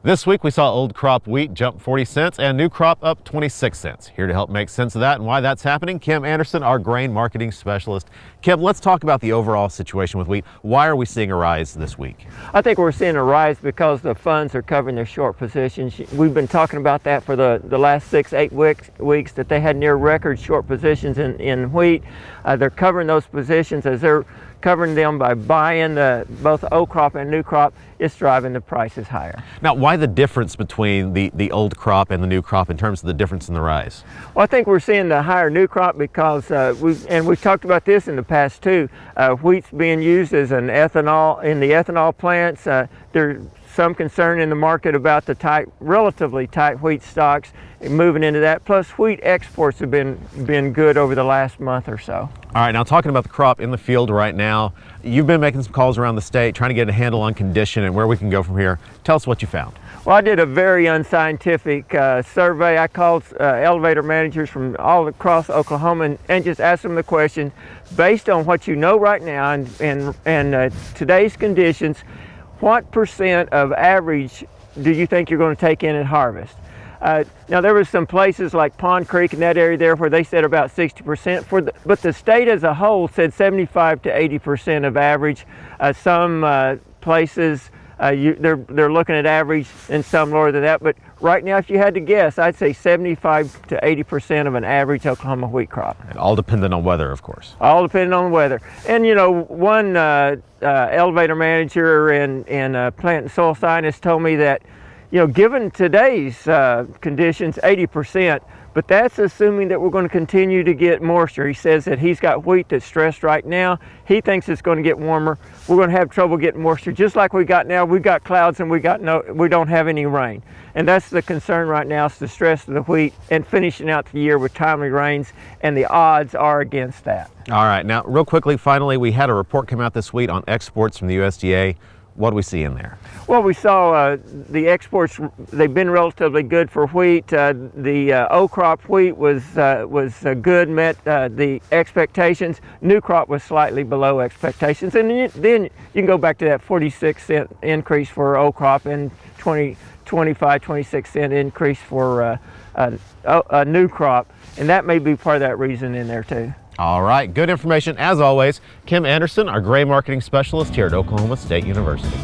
This week we saw old crop wheat jump 40 cents and new crop up 26 cents. Here to help make sense of that and why that's happening, Kim Anderson, our grain marketing specialist. Kim, let's talk about the overall situation with wheat. Why are we seeing a rise this week? I think we're seeing a rise because the funds are covering their short positions. We've been talking about that for the last 6-8 weeks that they had near record short positions in wheat. They're covering those positions. As they're covering them by buying both old crop and new crop, it's driving the prices higher. Now, why the difference between the old crop and the new crop in terms of the difference in the rise? Well, I think we're seeing the higher new crop because we've talked about this in the past too. Wheat's being used as an ethanol in the ethanol plants. There's some concern in the market about the relatively tight wheat stocks moving into that. Plus, wheat exports have been good over the last month or so. All right, now talking about the crop in the field right now, you've been making some calls around the state, trying to get a handle on condition and where we can go from here. Tell us what you found. Well, I did a very unscientific survey. I called elevator managers from all across Oklahoma and just asked them the question, based on what you know right now and today's conditions, what percent of average do you think you're going to take in at harvest? Now, there was some places like Pond Creek in that area there where they said about 60%, but the state as a whole said 75 to 80% of average. Some places they're looking at average and some lower than that, but right now, if you had to guess, I'd say 75 to 80% of an average Oklahoma wheat crop. And all dependent on weather, of course. All depending on the weather. And you know, one elevator manager and plant and soil scientist told me that, you know, given today's conditions, 80%, but that's assuming that we're going to continue to get moisture. He says that he's got wheat that's stressed right now. He thinks it's going to get warmer. We're going to have trouble getting moisture, just like we got now. We've got clouds and we don't have any rain. And that's the concern right now, is the stress of the wheat and finishing out the year with timely rains, and the odds are against that. All right, now real quickly, finally, we had a report come out this week on exports from the USDA. What do we see in there? Well, we saw the exports, they've been relatively good for wheat. The old crop wheat was good, met the expectations. New crop was slightly below expectations. And then you can go back to that 46-cent increase for old crop and 26-cent increase for a new crop. And that may be part of that reason in there too. All right, good information as always. Kim Anderson, our grain marketing specialist here at Oklahoma State University.